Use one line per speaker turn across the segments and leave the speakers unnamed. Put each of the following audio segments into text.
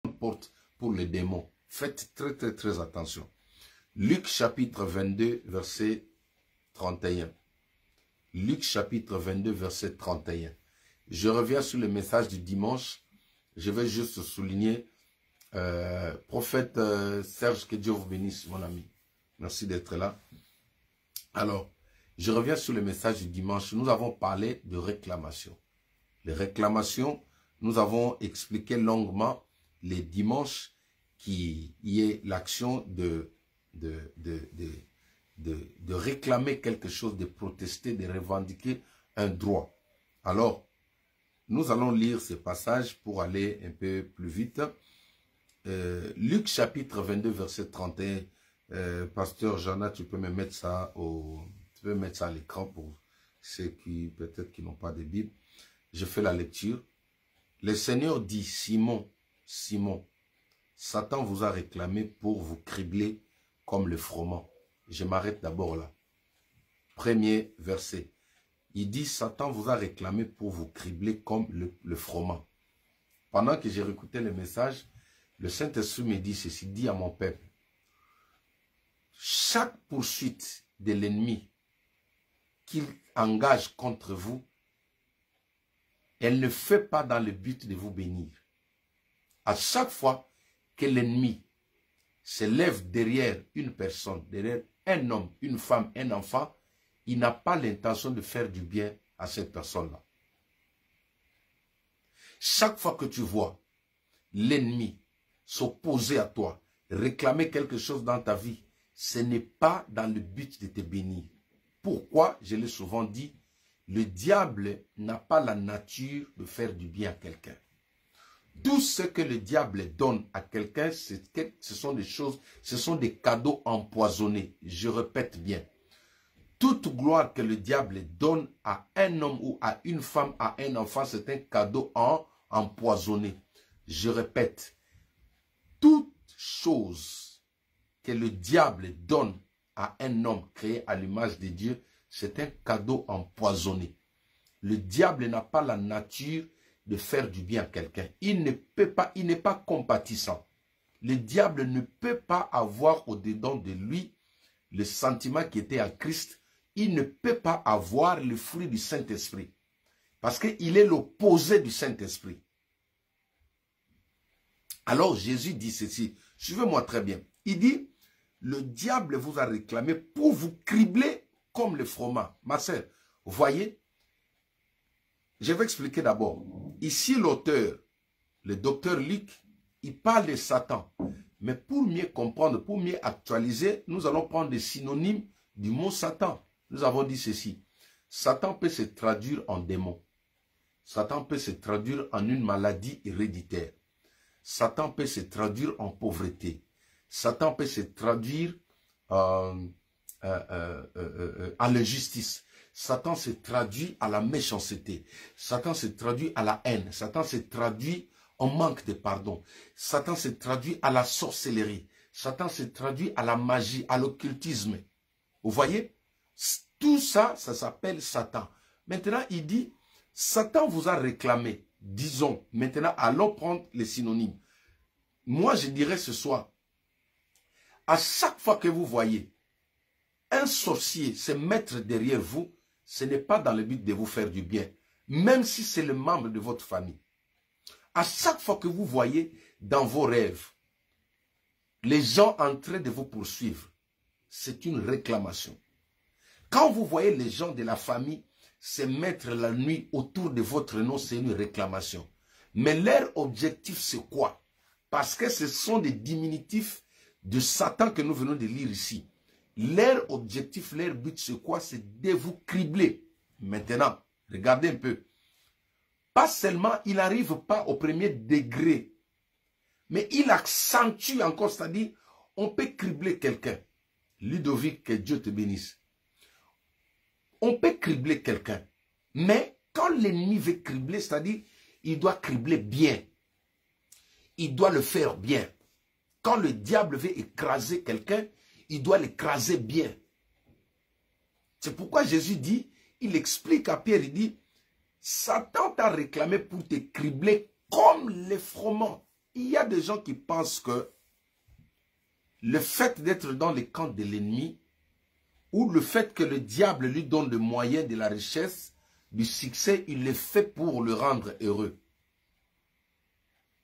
porte pour les démons. Faites très attention. Luc chapitre 22, verset 31. Luc chapitre 22, verset 31. Je reviens sur le message du dimanche. Je vais juste souligner, prophète Serge, que Dieu vous bénisse, mon ami. Merci d'être là. Alors, je reviens sur le message du dimanche. Nous avons parlé de réclamation. Les réclamations, nous avons expliqué longuement les dimanches qui y est l'action de réclamer quelque chose, de protester, de revendiquer un droit. Alors, nous allons lire ce passage pour aller un peu plus vite. Luc chapitre 22, verset 31. Pasteur Jana, tu peux me mettre ça à l'écran pour ceux qui peut-être qui n'ont pas de Bible. Je fais la lecture. Le Seigneur dit, Simon, Simon, Satan vous a réclamé pour vous cribler comme le froment. Je m'arrête d'abord là. Premier verset. Il dit, Satan vous a réclamé pour vous cribler comme le froment. Pendant que j'ai réécouté le message, le Saint-Esprit me dit ceci, dit à mon peuple, chaque poursuite de l'ennemi qu'il engage contre vous, elle ne fait pas dans le but de vous bénir. À chaque fois que l'ennemi se lève derrière une personne, derrière un homme, une femme, un enfant, il n'a pas l'intention de faire du bien à cette personne-là. Chaque fois que tu vois l'ennemi s'opposer à toi, réclamer quelque chose dans ta vie, ce n'est pas dans le but de te bénir. Pourquoi? Je l'ai souvent dit, le diable n'a pas la nature de faire du bien à quelqu'un. Tout ce que le diable donne à quelqu'un, ce sont des choses, ce sont des cadeaux empoisonnés. Je répète bien. Toute gloire que le diable donne à un homme ou à une femme, à un enfant, c'est un cadeau empoisonné. Je répète. Toute chose que le diable donne à un homme créé à l'image de Dieu, c'est un cadeau empoisonné. Le diable n'a pas la nature de faire du bien à quelqu'un. Il ne peut pas, il n'est pas compatissant. Le diable ne peut pas avoir au-dedans de lui le sentiment qui était à Christ. Il ne peut pas avoir le fruit du Saint-Esprit. Parce qu'il est l'opposé du Saint-Esprit. Alors Jésus dit ceci, suivez-moi très bien. Il dit, le diable vous a réclamé pour vous cribler comme le froment. Ma sœur, vous voyez, je vais expliquer d'abord. Ici, l'auteur, le docteur Luc, il parle de Satan. Mais pour mieux comprendre, pour mieux actualiser, nous allons prendre des synonymes du mot Satan. Nous avons dit ceci. Satan peut se traduire en démon. Satan peut se traduire en une maladie héréditaire. Satan peut se traduire en pauvreté. Satan peut se traduire à l'injustice. Satan se traduit à la méchanceté. Satan se traduit à la haine. Satan se traduit en manque de pardon. Satan se traduit à la sorcellerie. Satan se traduit à la magie, à l'occultisme. Vous voyez? Tout ça, ça s'appelle Satan. Maintenant, il dit, Satan vous a réclamé. Disons, maintenant, allons prendre les synonymes. Moi, je dirais ce soir, à chaque fois que vous voyez un sorcier se mettre derrière vous, ce n'est pas dans le but de vous faire du bien, même si c'est le membre de votre famille. À chaque fois que vous voyez dans vos rêves les gens en train de vous poursuivre, c'est une réclamation. Quand vous voyez les gens de la famille se mettre la nuit autour de votre nom, c'est une réclamation. Mais leur objectif, c'est quoi? Parce que ce sont des diminutifs de Satan que nous venons de lire ici. Leur objectif, leur but, c'est quoi? C'est de vous cribler. Maintenant, regardez un peu. Pas seulement, il n'arrive pas au premier degré, mais il accentue encore, c'est-à-dire, on peut cribler quelqu'un. Ludovic, que Dieu te bénisse. On peut cribler quelqu'un, mais quand l'ennemi veut cribler, c'est-à-dire, il doit cribler bien. Il doit le faire bien. Quand le diable veut écraser quelqu'un, il doit l'écraser bien. C'est pourquoi Jésus dit, il explique à Pierre, il dit, Satan t'a réclamé pour te cribler comme les froment. il y a des gens qui pensent que le fait d'être dans les camps de l'ennemi ou le fait que le diable lui donne le moyen de la richesse, du succès, il le fait pour le rendre heureux.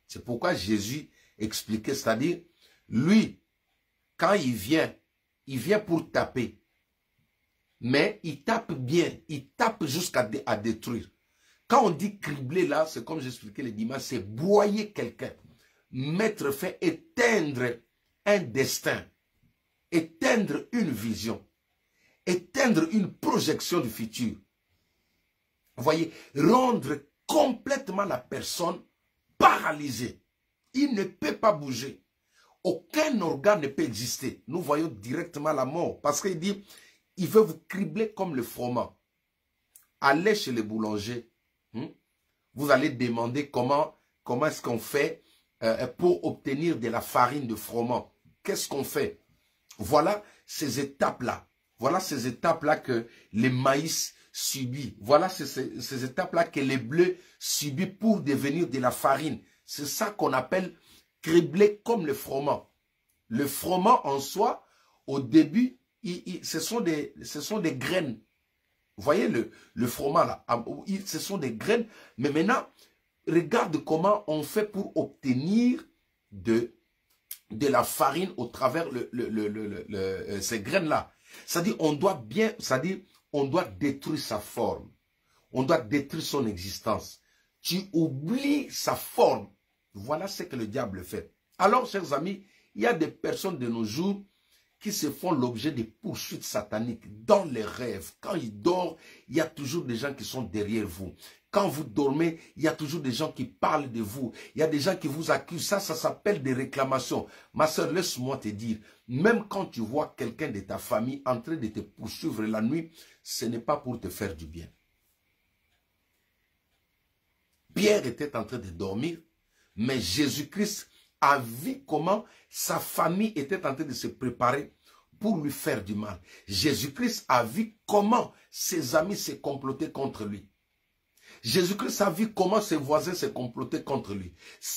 C'est pourquoi Jésus expliquait, c'est-à-dire, lui, quand il vient pour taper. Mais il tape bien, il tape jusqu'à détruire. Quand on dit cribler là, c'est comme j'expliquais le dimanche, c'est broyer quelqu'un, mettre fin, éteindre un destin, éteindre une vision, éteindre une projection du futur. Vous voyez, rendre complètement la personne paralysée. Il ne peut pas bouger. Aucun organe ne peut exister. Nous voyons directement la mort. Parce qu'il dit, il veut vous cribler comme le froment. Allez chez le boulanger. Vous allez demander comment est-ce qu'on fait pour obtenir de la farine de froment. Qu'est-ce qu'on fait? Voilà ces étapes-là. Voilà ces étapes-là que les maïs subit. Voilà ces étapes-là que les bleus subissent pour devenir de la farine. C'est ça qu'on appelle cribler comme le froment. Le froment en soi, au début, ce sont des graines. Vous voyez le froment là, ce sont des graines. Mais maintenant, regarde comment on fait pour obtenir de la farine au travers ces graines-là. C'est-à-dire, on doit on doit détruire sa forme. On doit détruire son existence. Tu oublies sa forme. Voilà ce que le diable fait. Alors, chers amis, il y a des personnes de nos jours qui se font l'objet de poursuites sataniques dans les rêves. Quand ils dorment, il y a toujours des gens qui sont derrière vous. Quand vous dormez, il y a toujours des gens qui parlent de vous. Il y a des gens qui vous accusent. Ça s'appelle des réclamations. Ma soeur, laisse-moi te dire, même quand tu vois quelqu'un de ta famille en train de te poursuivre la nuit, ce n'est pas pour te faire du bien. Pierre était en train de dormir, mais Jésus-Christ a vu comment sa famille était en train de se préparer pour lui faire du mal. Jésus-Christ a vu comment ses amis se complotaient contre lui. Jésus-Christ a vu comment ses voisins se complotaient contre lui.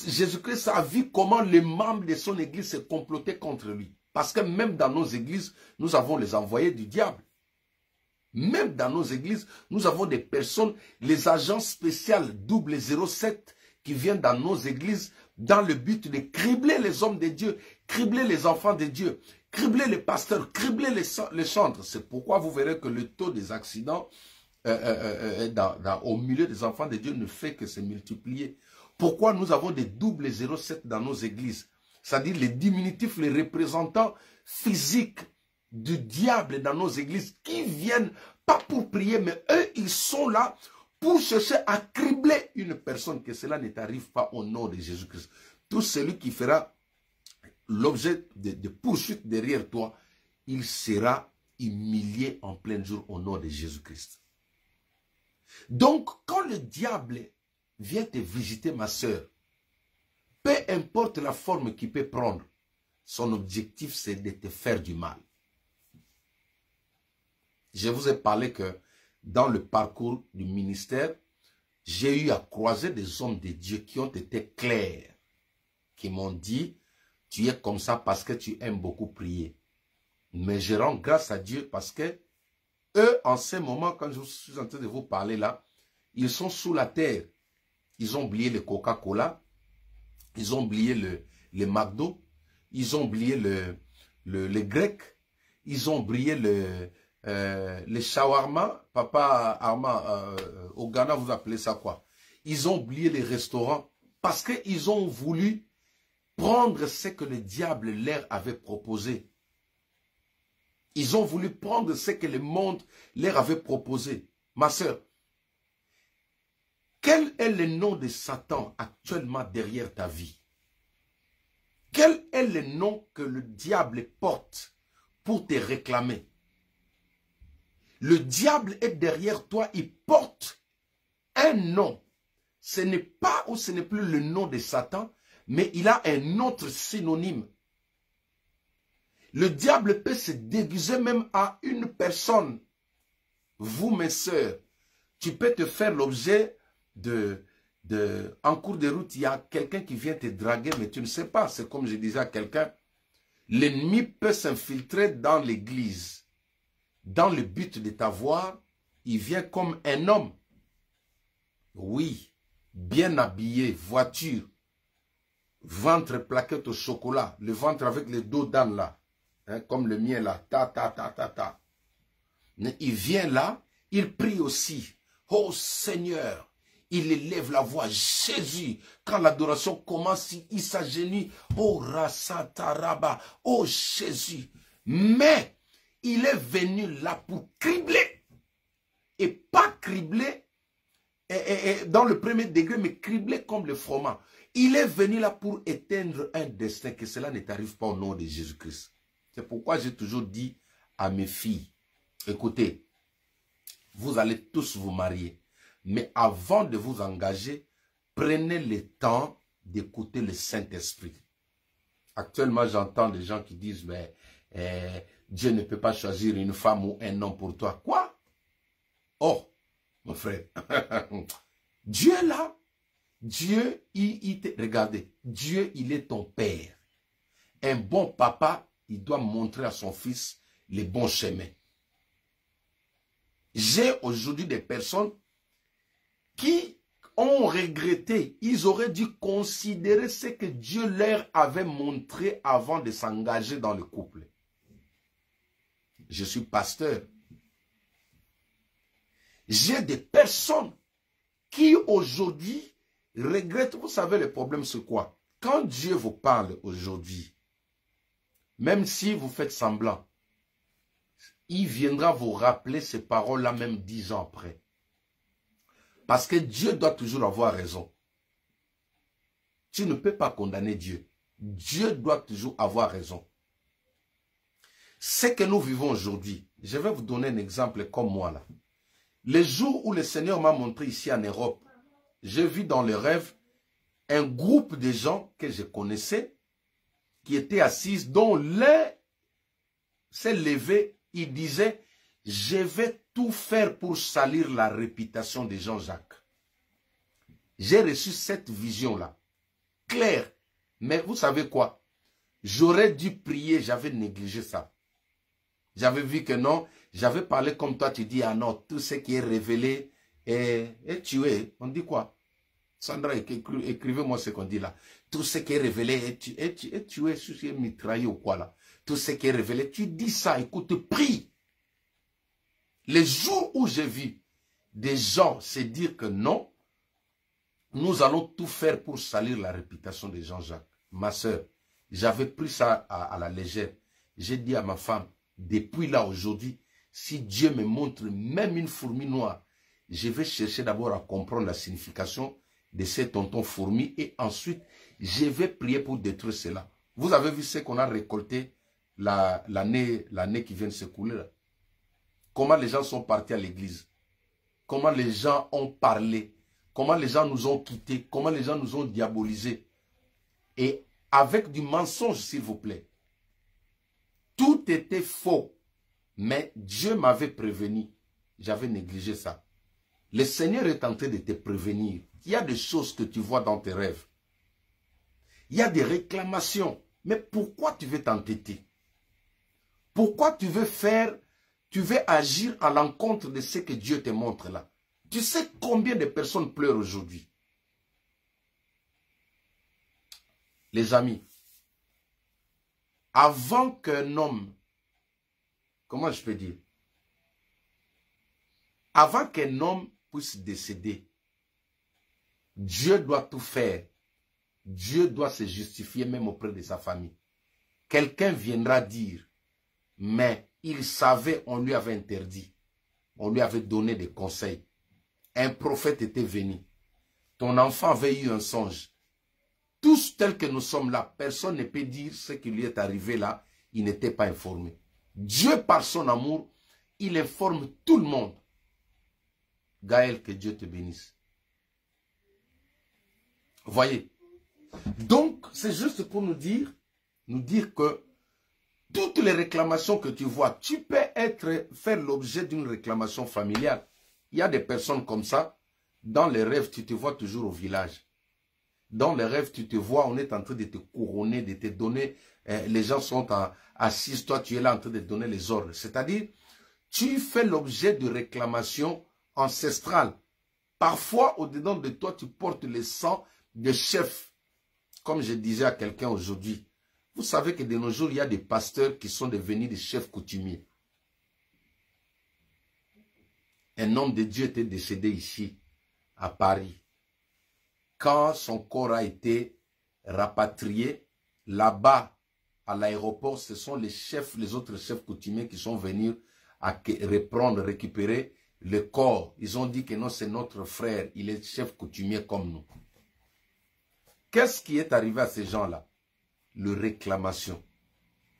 Jésus-Christ a vu comment les membres de son église se complotaient contre lui. Parce que même dans nos églises, nous avons les envoyés du diable. Même dans nos églises, nous avons des personnes, les agents spéciaux 007 qui viennent dans nos églises dans le but de cribler les hommes de Dieu, cribler les enfants de Dieu, cribler les pasteurs, cribler les chantres. C'est pourquoi vous verrez que le taux des accidents au milieu des enfants de Dieu ne fait que se multiplier. Pourquoi nous avons des 007 dans nos églises? C'est-à-dire les diminutifs, les représentants physiques du diable dans nos églises qui viennent pas pour prier, mais eux, ils sont là pour chercher à cribler une personne, que cela ne t'arrive pas au nom de Jésus-Christ. Tout celui qui fera l'objet de poursuites derrière toi, il sera humilié en plein jour au nom de Jésus-Christ. Donc, quand le diable vient te visiter, ma sœur, peu importe la forme qu'il peut prendre, son objectif, c'est de te faire du mal. Je vous ai parlé que dans le parcours du ministère, j'ai eu à croiser des hommes de Dieu qui ont été clairs, qui m'ont dit, tu es comme ça parce que tu aimes beaucoup prier. Mais je rends grâce à Dieu parce que eux, en ce moment, quand je suis en train de vous parler là, ils sont sous la terre. Ils ont oublié le Coca-Cola, ils ont oublié le McDo, ils ont oublié le grec, ils ont oublié le shawarma. Papa Arma, au Ghana, vous appelez ça quoi? Ils ont oublié les restaurants parce qu'ils ont voulu prendre ce que le diable leur avait proposé. Ils ont voulu prendre ce que le monde leur avait proposé. Ma sœur, quel est le nom de Satan actuellement derrière ta vie? Quel est le nom que le diable porte pour te réclamer? Le diable est derrière toi, il porte un nom. Ce n'est pas ou ce n'est plus le nom de Satan, mais il a un autre synonyme. Le diable peut se déguiser même à une personne. Vous, mes sœurs, tu peux te faire l'objet en cours de route, il y a quelqu'un qui vient te draguer, mais tu ne sais pas. C'est comme je disais à quelqu'un, l'ennemi peut s'infiltrer dans l'église. Dans le but de t'avoir, il vient comme un homme. Oui, bien habillé, voiture, ventre plaquette au chocolat, le ventre avec les dos d'âne là, hein, comme le mien là, ta, ta, ta, ta, ta. Mais il vient là, il prie aussi. Oh Seigneur, il élève la voix. Jésus, quand l'adoration commence, il s'agenouille. Oh Rasataraba, oh Jésus. Mais il est venu là pour cribler. Et pas cribler dans le premier degré, mais cribler comme le froment. Il est venu là pour éteindre un destin, que cela ne t'arrive pas au nom de Jésus-Christ. C'est pourquoi j'ai toujours dit à mes filles, écoutez, vous allez tous vous marier. Mais avant de vous engager, prenez le temps d'écouter le Saint-Esprit. Actuellement, j'entends des gens qui disent, mais Dieu ne peut pas choisir une femme ou un homme pour toi. Quoi? Oh, mon frère, Dieu est là. Dieu, regardez, Dieu, il est ton père. Un bon papa, il doit montrer à son fils les bons chemins. J'ai aujourd'hui des personnes qui ont regretté, ils auraient dû considérer ce que Dieu leur avait montré avant de s'engager dans le couple. Je suis pasteur. J'ai des personnes qui aujourd'hui regrettent. Vous savez le problème c'est quoi? Quand Dieu vous parle aujourd'hui, même si vous faites semblant, il viendra vous rappeler ces paroles-là même 10 ans après. Parce que Dieu doit toujours avoir raison. Tu ne peux pas condamner Dieu. Dieu doit toujours avoir raison. Ce que nous vivons aujourd'hui, je vais vous donner un exemple comme moi là. Le jour où le Seigneur m'a montré ici en Europe, j'ai vu dans le rêve un groupe de gens que je connaissais qui étaient assis, dont l'un s'est levé, il disait, je vais tout faire pour salir la réputation de Jean-Jacques. J'ai reçu cette vision-là, claire. Mais vous savez quoi? J'aurais dû prier, j'avais négligé ça. J'avais vu que non, j'avais parlé comme toi, tu dis, ah non, tout ce qui est révélé est tué. On dit quoi? Sandra, écrivez-moi ce qu'on dit là. Tout ce qui est révélé est tué, est mitraillé ou quoi là. Tout ce qui est révélé, tu dis ça, écoute, prie. Les jours où j'ai vu des gens se dire que non, nous allons tout faire pour salir la réputation de Jean-Jacques. Ma soeur, j'avais pris ça à la légère. J'ai dit à ma femme, depuis là aujourd'hui, si Dieu me montre même une fourmi noire, je vais chercher d'abord à comprendre la signification de ces tontons fourmis et ensuite, je vais prier pour détruire cela. Vous avez vu ce qu'on a récolté l'année qui vient de s'écouler là. Comment les gens sont partis à l'église. Comment les gens ont parlé. Comment les gens nous ont quittés. Comment les gens nous ont diabolisés. Et avec du mensonge, s'il vous plaît. Tout était faux. Mais Dieu m'avait prévenu. J'avais négligé ça. Le Seigneur est en train de te prévenir. Il y a des choses que tu vois dans tes rêves. Il y a des réclamations. Mais pourquoi tu veux t'entêter? Pourquoi tu veux agir à l'encontre de ce que Dieu te montre là? Tu sais combien de personnes pleurent aujourd'hui? Les amis, avant qu'un homme, comment je peux dire? Avant qu'un homme puisse décéder, Dieu doit tout faire. Dieu doit se justifier même auprès de sa famille. Quelqu'un viendra dire, mais il savait, on lui avait interdit. On lui avait donné des conseils. Un prophète était venu. Ton enfant avait eu un songe. Tous tels que nous sommes là, personne ne peut dire ce qui lui est arrivé là. Il n'était pas informé. Dieu, par son amour, il informe tout le monde. Gaël, que Dieu te bénisse. Voyez. Donc, c'est juste pour nous dire que toutes les réclamations que tu vois, tu peux faire l'objet d'une réclamation familiale. Il y a des personnes comme ça. Dans les rêves, tu te vois toujours au village. Dans les rêves, tu te vois, on est en train de te couronner, de te donner, les gens sont assis, toi tu es là en train de donner les ordres. C'est-à-dire, tu fais l'objet de réclamations ancestrales. Parfois, au-dedans de toi, tu portes le sang de chefs. Comme je disais à quelqu'un aujourd'hui, vous savez que de nos jours, il y a des pasteurs qui sont devenus des chefs coutumiers. Un homme de Dieu était décédé ici, à Paris. Quand son corps a été rapatrié, là-bas, à l'aéroport, ce sont les chefs, les autres chefs coutumiers qui sont venus à reprendre, récupérer le corps. Ils ont dit que non, c'est notre frère, il est chef coutumier comme nous. Qu'est-ce qui est arrivé à ces gens-là? Le réclamation.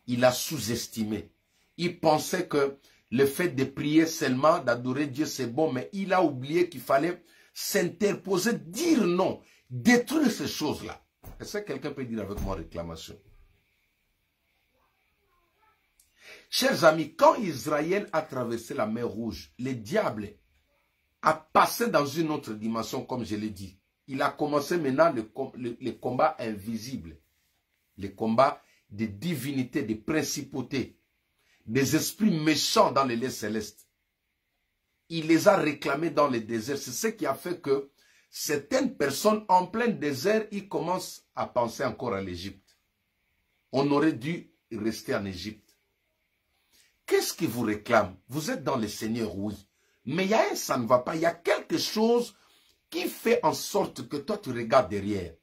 Il a sous-estimé. Il pensait que le fait de prier seulement, d'adorer Dieu, c'est bon, mais il a oublié qu'il fallait s'interposer, dire non, détruire ces choses-là. Est-ce que quelqu'un peut dire avec moi réclamation? Chers amis, quand Israël a traversé la mer Rouge, le diable a passé dans une autre dimension, comme je l'ai dit. Il a commencé maintenant le combat invisible, le combat des divinités, des principautés, des esprits méchants dans les lieux célestes. Il les a réclamés dans les déserts. C'est ce qui a fait que certaines personnes en plein désert, ils commencent à penser encore à l'Égypte. On aurait dû rester en Égypte. Qu'est-ce qui vous réclame? Vous êtes dans le Seigneur, oui. Mais il y a un, ça ne va pas. Il y a quelque chose qui fait en sorte que toi, tu regardes derrière.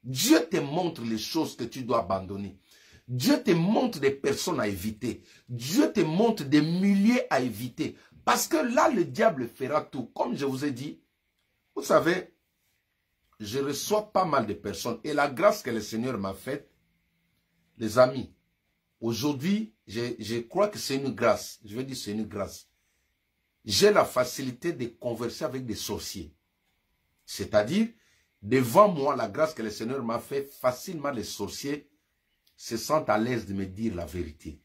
Dieu te montre les choses que tu dois abandonner. Dieu te montre des personnes à éviter. Dieu te montre des milliers à éviter. Parce que là, le diable fera tout. Comme je vous ai dit, vous savez, je reçois pas mal de personnes. Et la grâce que le Seigneur m'a faite, les amis, aujourd'hui, je crois que c'est une grâce. Je veux dire, c'est une grâce. J'ai la facilité de converser avec des sorciers. C'est-à-dire, devant moi, la grâce que le Seigneur m'a fait, facilement les sorciers se sentent à l'aise de me dire la vérité.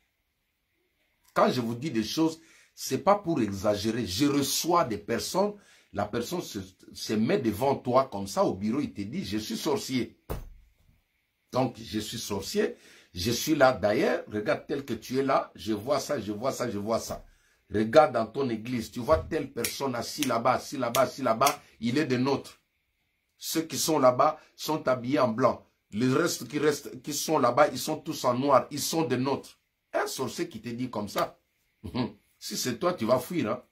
Quand je vous dis des choses, ce n'est pas pour exagérer. Je reçois des personnes, la personne se met devant toi comme ça au bureau, il te dit, je suis sorcier. Donc, je suis sorcier, je suis là d'ailleurs, regarde tel que tu es là, je vois ça, je vois ça, je vois ça. Regarde dans ton église, tu vois telle personne assis là-bas, assis là-bas, assis là-bas, il est de nôtre. Ceux qui sont là-bas sont habillés en blanc. Les restes qui sont là-bas, ils sont tous en noir, ils sont de nôtres. Un sorcier qui te dit comme ça, si c'est toi, tu vas fuir. Hein?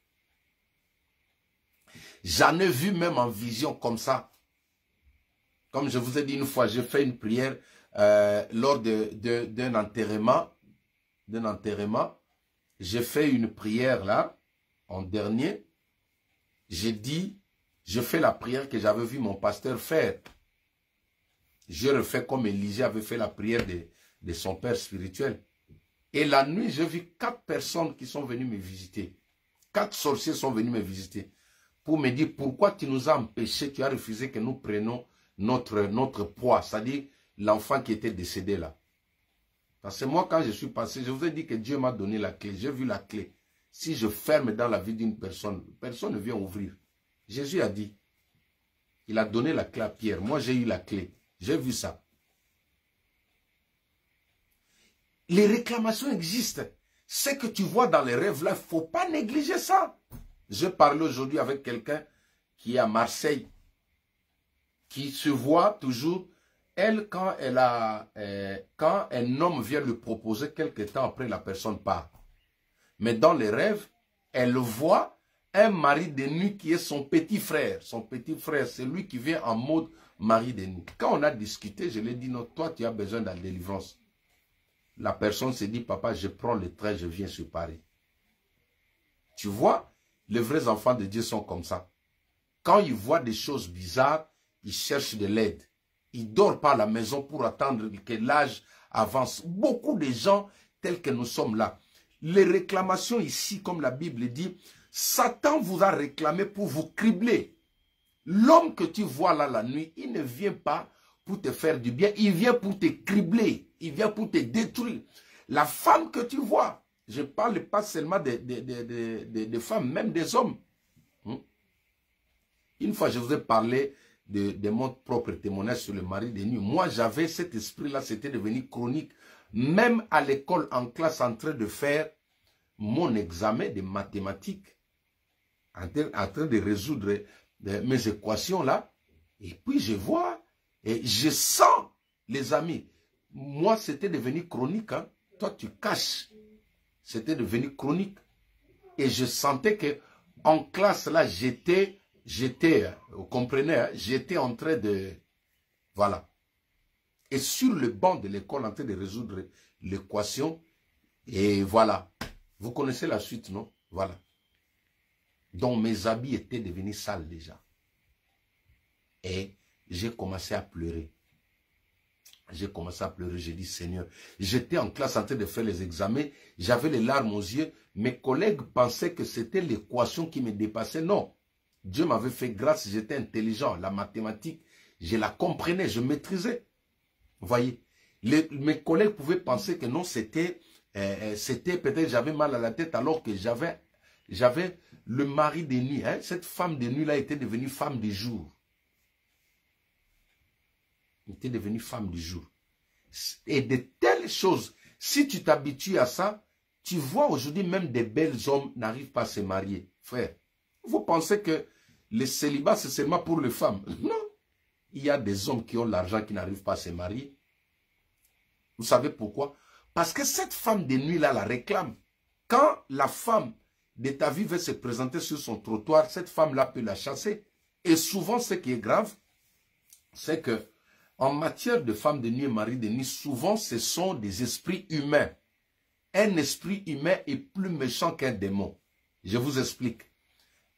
J'en ai vu même en vision comme ça. Comme je vous ai dit une fois, j'ai fait une prière lors d'un enterrement. J'ai fait une prière là, en dernier. J'ai dit, je fais la prière que j'avais vu mon pasteur faire. Je refais comme Élisée avait fait la prière de son père spirituel. Et la nuit, j'ai vu 4 personnes qui sont venues me visiter. 4 sorciers sont venus me visiter. Pour me dire, pourquoi tu nous as empêchés, tu as refusé que nous prenions notre poids. C'est-à-dire, l'enfant qui était décédé là. Parce que moi, quand je suis passé, je vous ai dit que Dieu m'a donné la clé. J'ai vu la clé. Si je ferme dans la vie d'une personne, personne ne vient ouvrir. Jésus a dit, il a donné la clé à Pierre. Moi, j'ai eu la clé. J'ai vu ça. Les réclamations existent. Ce que tu vois dans les rêves là, il ne faut pas négliger ça. Je parlais aujourd'hui avec quelqu'un qui est à Marseille, qui se voit toujours. Elle, quand un homme vient lui proposer, quelque temps après, la personne part. Mais dans les rêves, elle voit un mari de nuit qui est son petit frère. Son petit frère, c'est lui qui vient en mode mari de nuit. Quand on a discuté, je lui ai dit, non, toi, tu as besoin de la délivrance. La personne s'est dit, papa, je prends le train, je viens sur Paris. Tu vois, les vrais enfants de Dieu sont comme ça. Quand ils voient des choses bizarres, ils cherchent de l'aide. Ils ne dorment pas à la maison pour attendre que l'âge avance. Beaucoup de gens tels que nous sommes là. Les réclamations ici, comme la Bible dit, Satan vous a réclamé pour vous cribler. L'homme que tu vois là la nuit, il ne vient pas pour te faire du bien, il vient pour te cribler, il vient pour te détruire. La femme que tu vois, je ne parle pas seulement des femmes, même des hommes. Une fois, je vous ai parlé de mon propre témoignage sur le mari de nuit. Moi, j'avais cet esprit-là, c'était devenu chronique. Même à l'école, en classe, en train de faire mon examen de mathématiques, en train de résoudre mes équations-là. Et puis, je vois, et je sens, les amis, moi, c'était devenu chronique. Hein. Toi, tu caches. C'était devenu chronique. Et je sentais que en classe, là, vous comprenez, hein, j'étais en train de... Voilà. Et sur le banc de l'école, en train de résoudre l'équation. Et voilà. Vous connaissez la suite, non? Voilà. Donc, mes habits étaient devenus sales déjà. Et j'ai commencé à pleurer. J'ai commencé à pleurer, j'ai dit Seigneur. J'étais en classe en train de faire les examens, j'avais les larmes aux yeux. Mes collègues pensaient que c'était l'équation qui me dépassait. Non, Dieu m'avait fait grâce, j'étais intelligent. La mathématique, je la comprenais, je maîtrisais. Vous voyez, mes collègues pouvaient penser que non, c'était peut-être j'avais mal à la tête alors que j'avais le mari de nuit. Hein? Cette femme de nuit-là était devenue femme de jour. Était devenue femme du jour. Et de telles choses, si tu t'habitues à ça, tu vois aujourd'hui même des belles hommes n'arrivent pas à se marier. Frère, vous pensez que le célibat c'est seulement pour les femmes? Non. Il y a des hommes qui ont l'argent qui n'arrivent pas à se marier. Vous savez pourquoi? Parce que cette femme de nuit-là la réclame. Quand la femme de ta vie veut se présenter sur son trottoir, cette femme-là peut la chasser. Et souvent, ce qui est grave, c'est que en matière de femmes de nuit et mari de nuit, souvent ce sont des esprits humains. Un esprit humain est plus méchant qu'un démon. Je vous explique.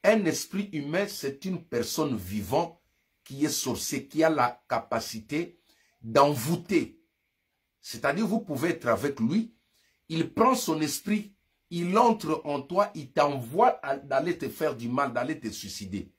Un esprit humain, c'est une personne vivante qui est sorcier, qui a la capacité d'envoûter. C'est-à-dire, vous pouvez être avec lui, il prend son esprit, il entre en toi, il t'envoie d'aller te faire du mal, d'aller te suicider.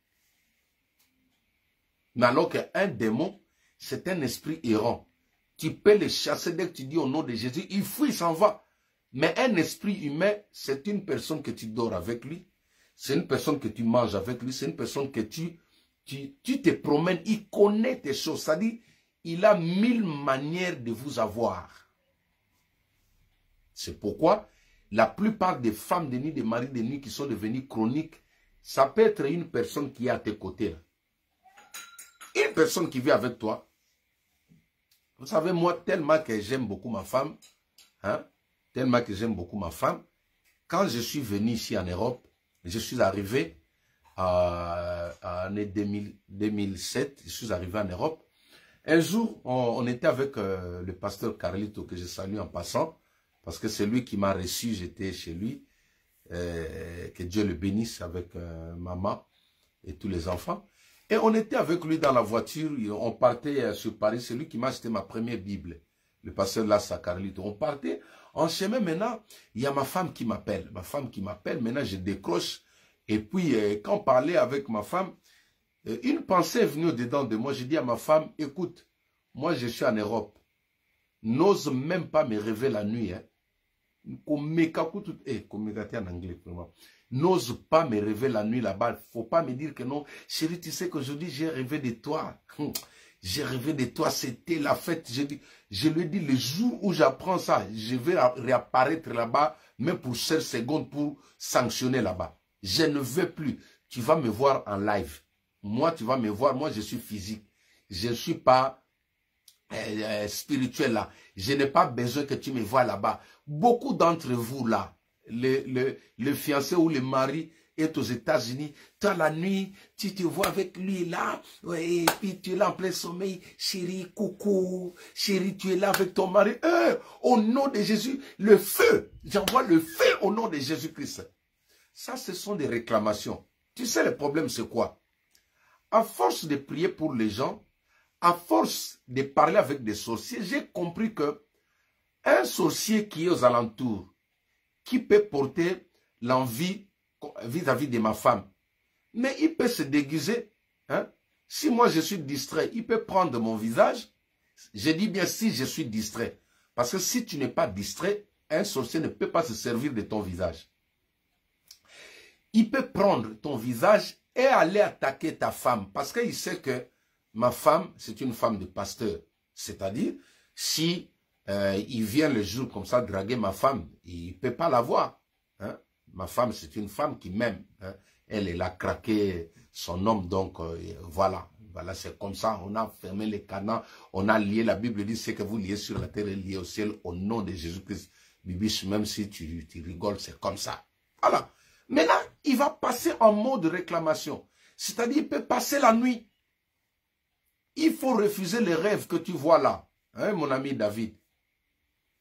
Mais alors qu'un démon, c'est un esprit errant. Tu peux le chasser dès que tu dis au nom de Jésus, il fuit, il s'en va. Mais un esprit humain, c'est une personne que tu dors avec lui. C'est une personne que tu manges avec lui. C'est une personne que tu te promènes. Il connaît tes choses. C'est-à-dire, il a 1000 manières de vous avoir. C'est pourquoi la plupart des femmes de nuit, des maris de nuit qui sont devenus chroniques, ça peut être une personne qui est à tes côtés. Une personne qui vit avec toi. Vous savez, moi, tellement que j'aime beaucoup ma femme, hein, tellement que j'aime beaucoup ma femme, quand je suis venu ici en Europe, je suis arrivé en l'année 2007, je suis arrivé en Europe. Un jour, on était avec le pasteur Carlito, que je salue en passant, parce que c'est lui qui m'a reçu, j'étais chez lui, que Dieu le bénisse avec maman et tous les enfants. Et on était avec lui dans la voiture, on partait sur Paris, c'est lui qui m'a acheté ma première Bible, le pasteur Lassa Carlito. On partait en chemin, maintenant, il y a ma femme qui m'appelle. Ma femme qui m'appelle, maintenant je décroche. Et puis, quand on parlait avec ma femme, une pensée est venue au-dedans de moi. J'ai dit à ma femme, écoute, moi je suis en Europe. N'ose même pas me rêver la nuit. Hein. En anglais, vraiment. N'ose pas me rêver la nuit là-bas. Il ne faut pas me dire que non. Chérie, tu sais qu'aujourd'hui, j'ai rêvé de toi. J'ai rêvé de toi, c'était la fête. Je lui ai dit, le jour où j'apprends ça, je vais réapparaître là-bas, même pour 16 secondes, pour sanctionner là-bas. Je ne veux plus. Tu vas me voir en live. Moi, tu vas me voir. Moi, je suis physique. Je ne suis pas spirituel là. Je n'ai pas besoin que tu me vois là-bas. Beaucoup d'entre vous là, le fiancé ou le mari est aux États-Unis. Toi, la nuit, tu te vois avec lui là. Ouais, et puis tu es là en plein sommeil. Chérie, coucou. Chérie, tu es là avec ton mari. Au nom de Jésus, le feu. J'envoie le feu au nom de Jésus-Christ. Ça, ce sont des réclamations. Tu sais, le problème, c'est quoi? À force de prier pour les gens, à force de parler avec des sorciers, j'ai compris que un sorcier qui est aux alentours, qui peut porter l'envie vis-à-vis de ma femme, mais il peut se déguiser. Hein? Si moi je suis distrait, il peut prendre mon visage. Je dis bien si je suis distrait. Parce que si tu n'es pas distrait, un sorcier ne peut pas se servir de ton visage. Il peut prendre ton visage est allé attaquer ta femme parce qu'il sait que ma femme, c'est une femme de pasteur. C'est-à-dire, si il vient le jour comme ça draguer ma femme, il ne peut pas la voir. Hein? Ma femme, c'est une femme qui m'aime. Hein? Elle a craqué son homme, donc voilà. Voilà, c'est comme ça. On a fermé les canaux, on a lié. La Bible dit, ce que vous liez sur la terre est lié au ciel au nom de Jésus-Christ. Bibiche, même si tu rigoles, c'est comme ça. Voilà. Maintenant, il va passer en mode réclamation. C'est-à-dire, il peut passer la nuit. Il faut refuser les rêves que tu vois là. Hein, mon ami David?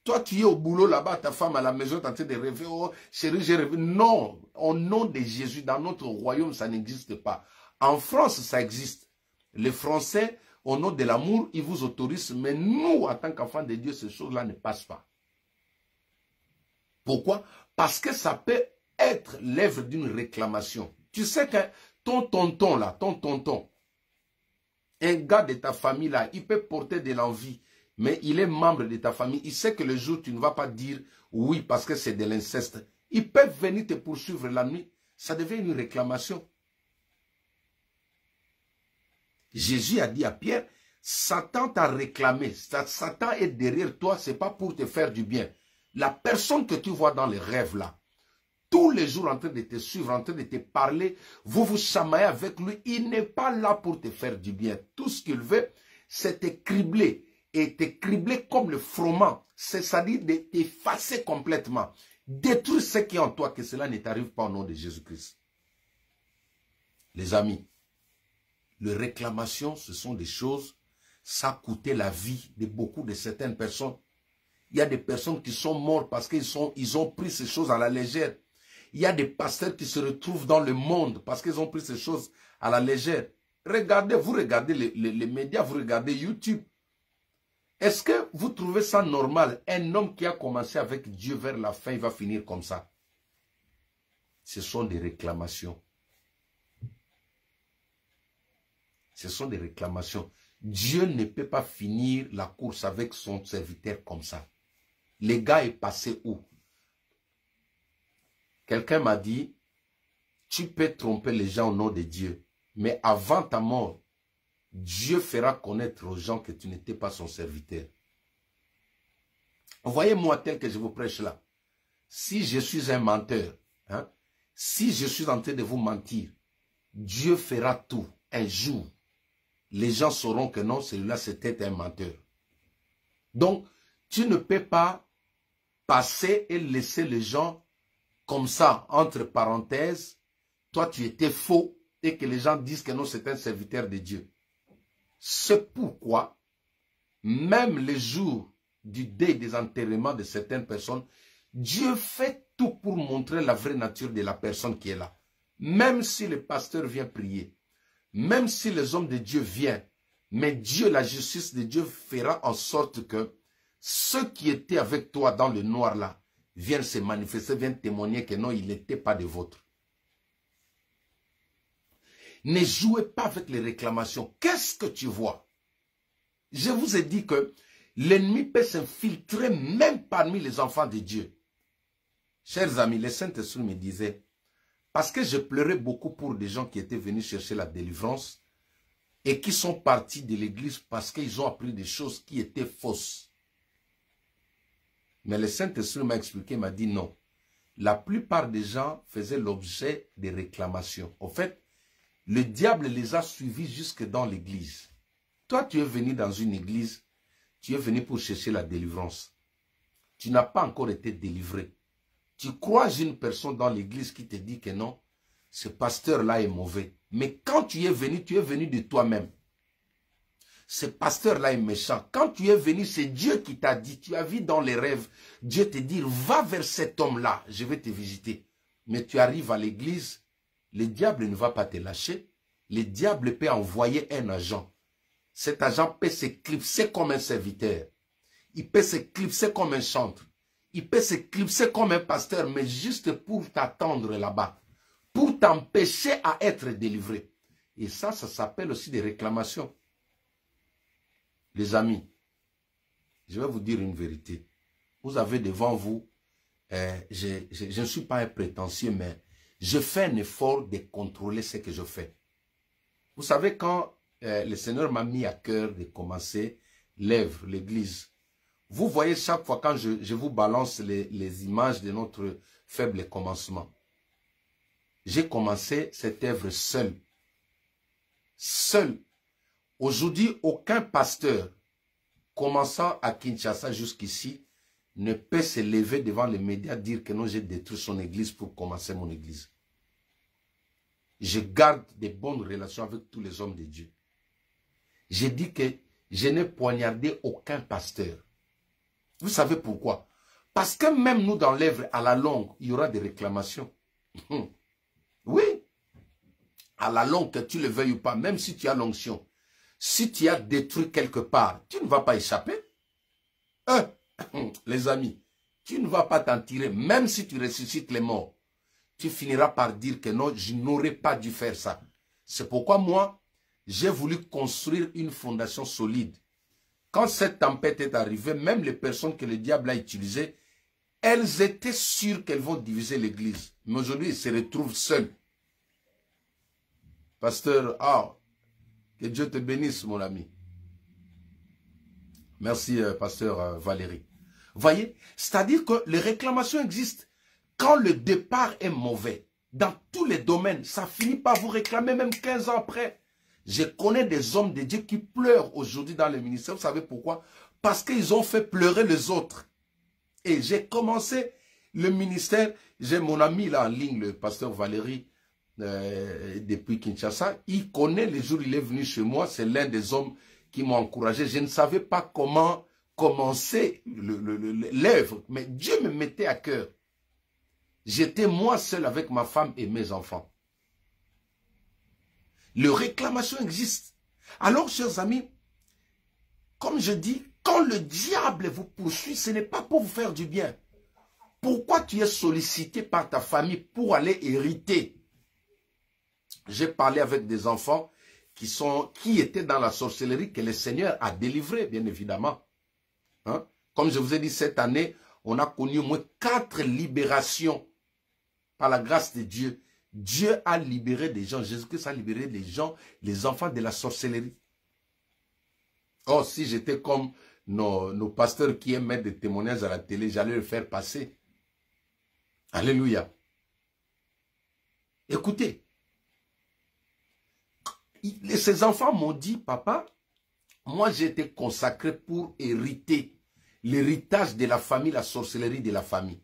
Toi, tu es au boulot là-bas, ta femme à la maison, tu es en train de rêver. Oh, chérie, j'ai rêvé. Non, au nom de Jésus, dans notre royaume, ça n'existe pas. En France, ça existe. Les Français, au nom de l'amour, ils vous autorisent. Mais nous, en tant qu'enfants de Dieu, ces choses-là ne passent pas. Pourquoi? Parce que ça peut être l'œuvre d'une réclamation. Tu sais que ton tonton là, un gars de ta famille là, il peut porter de l'envie, mais il est membre de ta famille. Il sait que le jour tu ne vas pas dire oui parce que c'est de l'inceste. Ils peuvent venir te poursuivre la nuit. Ça devient une réclamation. Jésus a dit à Pierre, Satan t'a réclamé. Satan est derrière toi, ce n'est pas pour te faire du bien. La personne que tu vois dans les rêves là, tous les jours en train de te suivre, en train de te parler, vous vous chamaillez avec lui, il n'est pas là pour te faire du bien. Tout ce qu'il veut, c'est te cribler. Et te cribler comme le froment. C'est-à-dire de t'effacer complètement. Détruire ce qui est en toi, que cela ne t'arrive pas au nom de Jésus-Christ. Les amis, les réclamations, ce sont des choses, ça a coûté la vie de beaucoup de certaines personnes. Il y a des personnes qui sont mortes parce qu'ils ont pris ces choses à la légère. Il y a des pasteurs qui se retrouvent dans le monde parce qu'ils ont pris ces choses à la légère. Regardez, vous regardez les médias, vous regardez YouTube. Est-ce que vous trouvez ça normal? Un homme qui a commencé avec Dieu vers la fin, il va finir comme ça. Ce sont des réclamations. Ce sont des réclamations. Dieu ne peut pas finir la course avec son serviteur comme ça. Le gars est passé où? Quelqu'un m'a dit, tu peux tromper les gens au nom de Dieu, mais avant ta mort, Dieu fera connaître aux gens que tu n'étais pas son serviteur. Voyez-moi tel que je vous prêche là. Si je suis un menteur, hein, si je suis en train de vous mentir, Dieu fera tout. Un jour, les gens sauront que non, celui-là c'était un menteur. Donc, tu ne peux pas passer et laisser les gens comme ça, entre parenthèses, toi tu étais faux et que les gens disent que non, c'est un serviteur de Dieu. C'est pourquoi, même les jours du deuil des enterrements de certaines personnes, Dieu fait tout pour montrer la vraie nature de la personne qui est là. Même si le pasteur vient prier, même si les hommes de Dieu viennent, mais Dieu, la justice de Dieu fera en sorte que ceux qui étaient avec toi dans le noir là, viennent se manifester, viennent témoigner que non, il n'était pas des vôtres. Ne jouez pas avec les réclamations. Qu'est-ce que tu vois? Je vous ai dit que l'ennemi peut s'infiltrer même parmi les enfants de Dieu. Chers amis, le Saint-Esprit me disait, parce que je pleurais beaucoup pour des gens qui étaient venus chercher la délivrance et qui sont partis de l'église parce qu'ils ont appris des choses qui étaient fausses. Mais le Saint-Esprit m'a expliqué, m'a dit non. La plupart des gens faisaient l'objet des réclamations. En fait, le diable les a suivis jusque dans l'église. Toi, tu es venu dans une église, tu es venu pour chercher la délivrance. Tu n'as pas encore été délivré. Tu croises une personne dans l'église qui te dit que non, ce pasteur-là est mauvais. Mais quand tu es venu de toi-même. Ce pasteur-là est méchant. Quand tu es venu, c'est Dieu qui t'a dit, tu as vu dans les rêves, Dieu te dit, va vers cet homme-là, je vais te visiter. Mais tu arrives à l'église, le diable ne va pas te lâcher. Le diable peut envoyer un agent. Cet agent peut s'éclipser comme un serviteur. Il peut s'éclipser comme un chantre. Il peut s'éclipser comme un pasteur, mais juste pour t'attendre là-bas. Pour t'empêcher à être délivré. Et ça s'appelle aussi des réclamations. Les amis, je vais vous dire une vérité. Vous avez devant vous, je ne suis pas un prétentieux, mais je fais un effort de contrôler ce que je fais. Vous savez, quand le Seigneur m'a mis à cœur de commencer l'œuvre, l'église, vous voyez chaque fois quand je vous balance les images de notre faible commencement. J'ai commencé cette œuvre seul. Seul. Aujourd'hui, aucun pasteur commençant à Kinshasa jusqu'ici ne peut se lever devant les médias dire que non, j'ai détruit son église pour commencer mon église. Je garde des bonnes relations avec tous les hommes de Dieu. J'ai dit que je n'ai poignardé aucun pasteur. Vous savez pourquoi? Parce que même nous, dans l'œuvre, à la longue, il y aura des réclamations. Oui. À la longue, que tu le veuilles ou pas, même si tu as l'onction, si tu as détruit quelque part, tu ne vas pas échapper. Les amis, tu ne vas pas t'en tirer, même si tu ressuscites les morts. Tu finiras par dire que non, je n'aurais pas dû faire ça. C'est pourquoi moi, j'ai voulu construire une fondation solide. Quand cette tempête est arrivée, même les personnes que le diable a utilisées, elles étaient sûres qu'elles vont diviser l'église. Mais aujourd'hui, ils se retrouvent seuls. Pasteur, que Dieu te bénisse, mon ami. Merci, pasteur Valérie. Voyez, c'est-à-dire que les réclamations existent. Quand le départ est mauvais, dans tous les domaines, ça finit par vous réclamer même 15 ans après. Je connais des hommes de Dieu qui pleurent aujourd'hui dans le ministère. Vous savez pourquoi? Parce qu'ils ont fait pleurer les autres. Et j'ai commencé le ministère. J'ai mon ami là en ligne, le pasteur Valérie, depuis Kinshasa. Il connaît les jours où il est venu chez moi. C'est l'un des hommes qui m'a encouragé. Je ne savais pas comment commencer l'œuvre. Mais Dieu me mettait à cœur. J'étais moi seul avec ma femme et mes enfants. Les réclamations existent. Alors, chers amis, comme je dis, quand le diable vous poursuit, ce n'est pas pour vous faire du bien. Pourquoi tu es sollicité par ta famille pour aller hériter? J'ai parlé avec des enfants qui étaient dans la sorcellerie que le Seigneur a délivré, bien évidemment. Hein? Comme je vous ai dit, cette année, on a connu au moins 4 libérations par la grâce de Dieu. Dieu a libéré des gens. Jésus-Christ a libéré des gens, les enfants de la sorcellerie. Oh, si j'étais comme nos pasteurs qui aiment mettre des témoignages à la télé, j'allais le faire passer. Alléluia. Écoutez, ces enfants m'ont dit, papa, moi j'ai été consacré pour hériter l'héritage de la famille, la sorcellerie de la famille.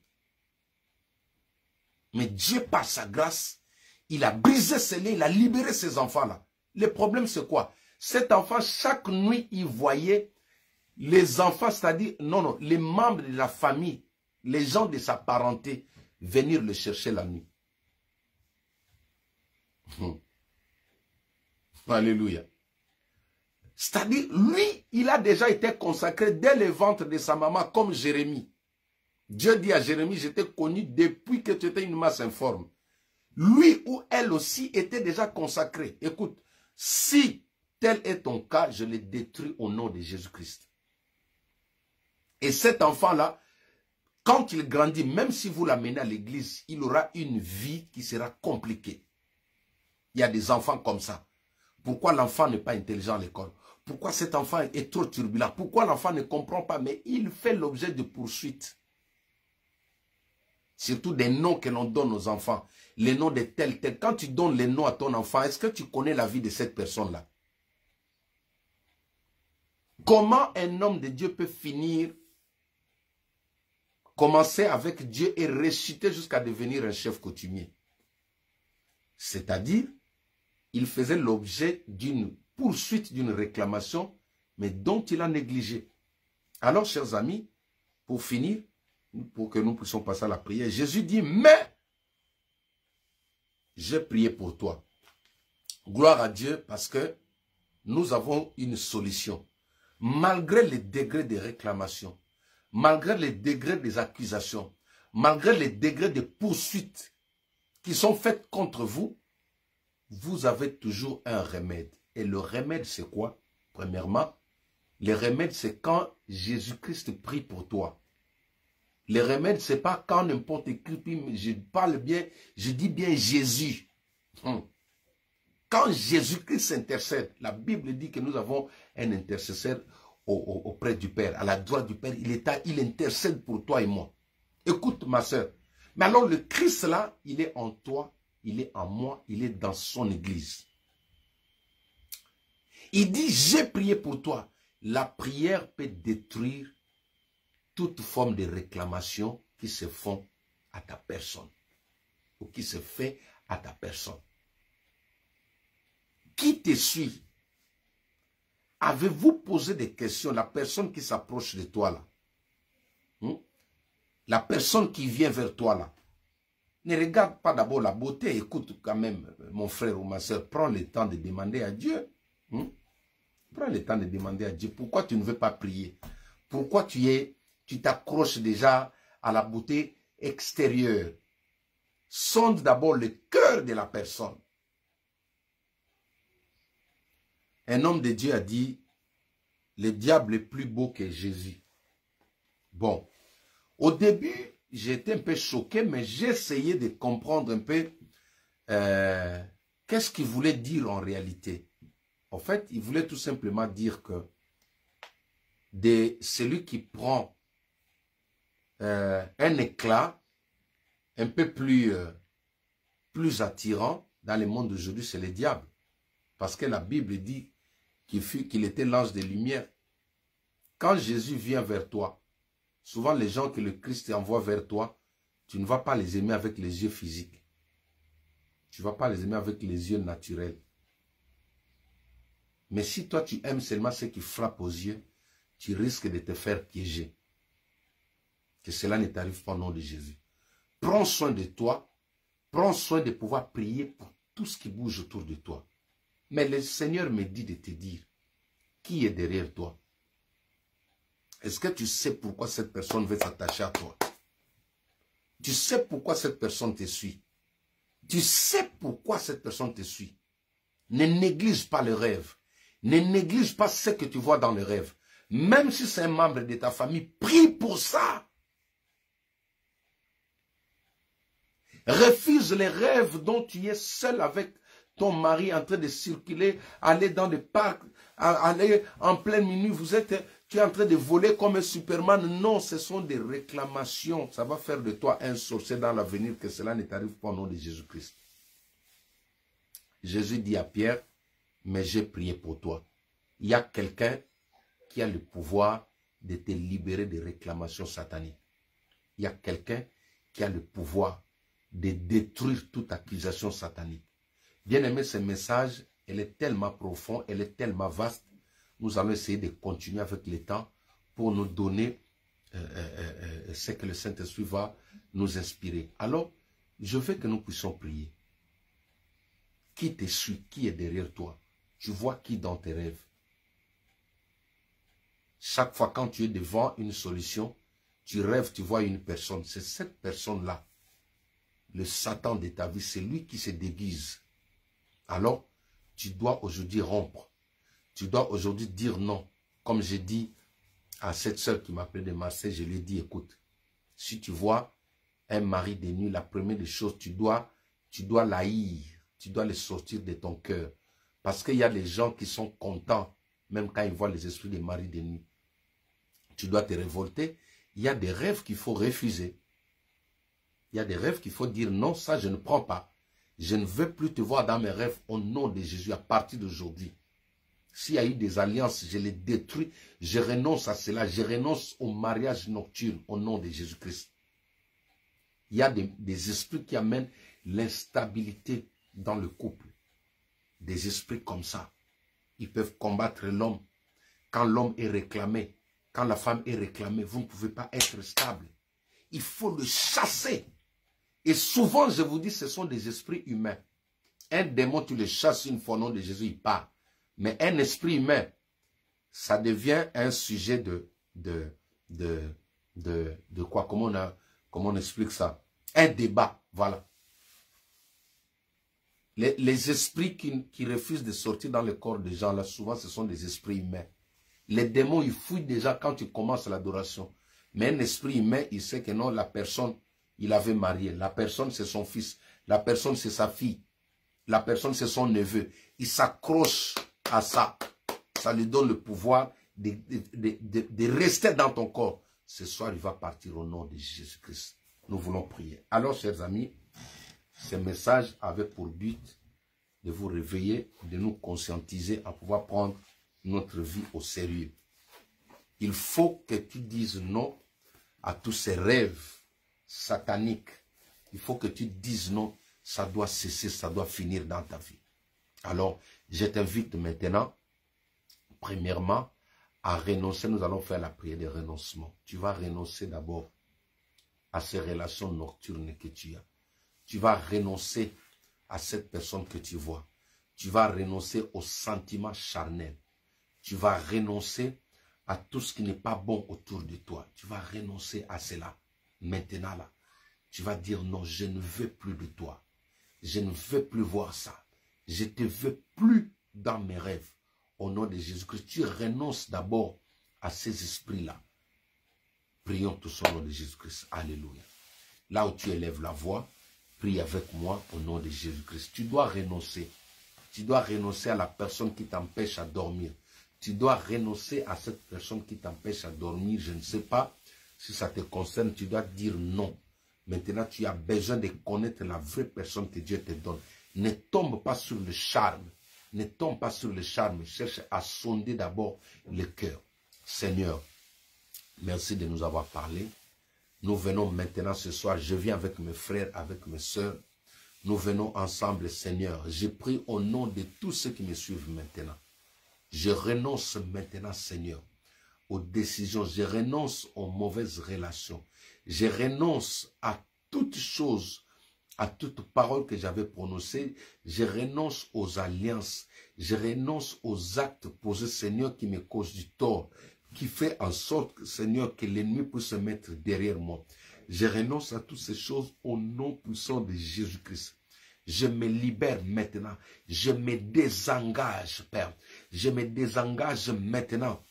Mais Dieu, par sa grâce, il a brisé ses liens, il a libéré ces enfants-là. Le problème, c'est quoi? Cet enfant, chaque nuit, il voyait les enfants, c'est-à-dire, les membres de la famille, les gens de sa parenté, venir le chercher la nuit. Alléluia. C'est-à-dire, lui, il a déjà été consacré dès le ventre de sa maman, comme Jérémie. Dieu dit à Jérémie, je t'ai connu depuis que tu étais une masse informe. Lui ou elle aussi était déjà consacré. Écoute, si tel est ton cas, je le détruis au nom de Jésus-Christ. Et cet enfant-là, quand il grandit, même si vous l'amenez à l'église, il aura une vie qui sera compliquée. Il y a des enfants comme ça. Pourquoi l'enfant n'est pas intelligent à l'école? Pourquoi cet enfant est trop turbulent? Pourquoi l'enfant ne comprend pas? Mais il fait l'objet de poursuites. Surtout des noms que l'on donne aux enfants. Les noms de tel. Quand tu donnes les noms à ton enfant, est-ce que tu connais la vie de cette personne-là? Comment un homme de Dieu peut finir, commencer avec Dieu et ressusciter jusqu'à devenir un chef coutumier? C'est-à-dire, il faisait l'objet d'une poursuite, d'une réclamation, mais dont il a négligé. Alors, chers amis, pour finir, pour que nous puissions passer à la prière, Jésus dit, mais j'ai prié pour toi. Gloire à Dieu parce que nous avons une solution. Malgré les degrés de réclamation, malgré les degrés des accusations, malgré les degrés de poursuites qui sont faites contre vous, vous avez toujours un remède. Et le remède, c'est quoi? Premièrement, le remède, c'est quand Jésus-Christ prie pour toi. Les remèdes, ce n'est pas quand n'importe qui, je parle bien, je dis bien Jésus. Quand Jésus-Christ intercède, la Bible dit que nous avons un intercesseur auprès du Père, à la droite du Père, il intercède pour toi et moi. Écoute ma soeur, mais alors le Christ là, il est en toi, il est en moi, il est dans son église. Il dit, j'ai prié pour toi. La prière peut détruire toute forme de réclamation qui se font à ta personne ou qui se fait à ta personne. Qui te suit? Avez-vous posé des questions? La personne qui s'approche de toi là, la personne qui vient vers toi là, ne regarde pas d'abord la beauté, écoute quand même, mon frère ou ma soeur, prends le temps de demander à Dieu. Prends le temps de demander à Dieu pourquoi tu ne veux pas prier. Pourquoi tu t'accroches déjà à la beauté extérieure. Sonde d'abord le cœur de la personne. Un homme de Dieu a dit, le diable est plus beau que Jésus. Bon, au début, j'étais un peu choqué, mais j'ai essayé de comprendre un peu qu'est-ce qu'il voulait dire en réalité. En fait, il voulait tout simplement dire que celui qui prend un éclat un peu plus attirant dans le monde d'aujourd'hui, c'est le diable. Parce que la Bible dit qu'il était l'ange de lumière. Quand Jésus vient vers toi, souvent les gens que le Christ envoie vers toi, tu ne vas pas les aimer avec les yeux physiques. Tu ne vas pas les aimer avec les yeux naturels. Mais si toi tu aimes seulement ce qui frappe aux yeux, tu risques de te faire piéger. Que cela ne t'arrive pas au nom de Jésus. Prends soin de toi. Prends soin de pouvoir prier pour tout ce qui bouge autour de toi. Mais le Seigneur me dit de te dire, qui est derrière toi? Est-ce que tu sais pourquoi cette personne veut s'attacher à toi? Tu sais pourquoi cette personne te suit? Tu sais pourquoi cette personne te suit? Ne néglige pas le rêve. Ne néglige pas ce que tu vois dans le rêve. Même si c'est un membre de ta famille, prie pour ça. Refuse les rêves dont tu es seul avec ton mari en train de circuler, aller dans des parcs, aller en pleine minuit, tu es en train de voler comme un Superman. Non, ce sont des réclamations. Ça va faire de toi un sorcier dans l'avenir, que cela ne t'arrive pas au nom de Jésus-Christ. Jésus dit à Pierre, mais j'ai prié pour toi. Il y a quelqu'un qui a le pouvoir de te libérer des réclamations sataniques. Il y a quelqu'un qui a le pouvoir de détruire toute accusation satanique. Bien aimé, ce message, elle est tellement profond, elle est tellement vaste. Nous allons essayer de continuer avec le temps pour nous donner ce que le Saint-Esprit va nous inspirer. Alors, je veux que nous puissions prier. Qui te suit? Qui est derrière toi? Tu vois qui dans tes rêves? Chaque fois quand tu es devant une solution, tu rêves, tu vois une personne. C'est cette personne-là, le Satan de ta vie, c'est lui qui se déguise. Alors, tu dois aujourd'hui rompre. Tu dois aujourd'hui dire non. Comme j'ai dit à cette soeur qui m'appelait de Marseille, je lui ai dit, écoute, si tu vois un mari de nuit, la première des choses, tu dois l'haïr. Tu dois le sortir de ton cœur. Parce qu'il y a des gens qui sont contents, même quand ils voient les esprits des maris de nuit. Tu dois te révolter. Il y a des rêves qu'il faut refuser. Il y a des rêves qu'il faut dire non, ça je ne prends pas. Je ne veux plus te voir dans mes rêves au nom de Jésus à partir d'aujourd'hui. S'il y a eu des alliances, je les détruis. Je renonce à cela. Je renonce au mariage nocturne au nom de Jésus-Christ. Il y a des esprits qui amènent l'instabilité dans le couple. Des esprits comme ça. Ils peuvent combattre l'homme. Quand l'homme est réclamé, quand la femme est réclamée, vous ne pouvez pas être stable. Il faut le chasser. Et souvent, je vous dis, ce sont des esprits humains. Un démon, tu le chasses une fois au nom de Jésus, il part. Mais un esprit humain, ça devient un sujet de quoi? Comment on explique ça? Un débat, voilà. Les esprits qui refusent de sortir dans le corps des gens, là, souvent, ce sont des esprits humains. Les démons, ils fouillent déjà quand tu commences l'adoration. Mais un esprit humain, il sait que non, la personne, il avait marié. La personne, c'est son fils. La personne, c'est sa fille. La personne, c'est son neveu. Il s'accroche à ça. Ça lui donne le pouvoir de rester dans ton corps. Ce soir, il va partir au nom de Jésus-Christ. Nous voulons prier. Alors, chers amis, ce message avait pour but de vous réveiller, de nous conscientiser à pouvoir prendre notre vie au sérieux. Il faut que tu dises non à tous ces rêves sataniques. Il faut que tu dises non. Ça doit cesser, ça doit finir dans ta vie. Alors, je t'invite maintenant, premièrement, à renoncer. Nous allons faire la prière de renoncement. Tu vas renoncer d'abord à ces relations nocturnes que tu as. Tu vas renoncer à cette personne que tu vois. Tu vas renoncer aux sentiments charnels. Tu vas renoncer à tout ce qui n'est pas bon autour de toi. Tu vas renoncer à cela. Maintenant, là, tu vas dire non, je ne veux plus de toi. Je ne veux plus voir ça. Je ne te veux plus dans mes rêves. Au nom de Jésus-Christ, tu renonces d'abord à ces esprits-là. Prions tous au nom de Jésus-Christ. Alléluia. Là où tu élèves la voix, prie avec moi au nom de Jésus-Christ. Tu dois renoncer. Tu dois renoncer à la personne qui t'empêche à dormir. Tu dois renoncer à cette personne qui t'empêche à dormir. Je ne sais pas si ça te concerne. Tu dois dire non. Maintenant, tu as besoin de connaître la vraie personne que Dieu te donne. Ne tombe pas sur le charme. Ne tombe pas sur le charme. Cherche à sonder d'abord le cœur. Seigneur, merci de nous avoir parlé. Nous venons maintenant ce soir. Je viens avec mes frères, avec mes sœurs. Nous venons ensemble, Seigneur. Je prie au nom de tous ceux qui me suivent maintenant. Je renonce maintenant, Seigneur, aux décisions. Je renonce aux mauvaises relations. Je renonce à toute chose, à toute parole que j'avais prononcée. Je renonce aux alliances. Je renonce aux actes posés, Seigneur, qui me causent du tort, qui fait en sorte, Seigneur, que l'ennemi puisse se mettre derrière moi. Je renonce à toutes ces choses au nom puissant de Jésus-Christ. Je me libère maintenant. Je me désengage, Père. Je me désengage maintenant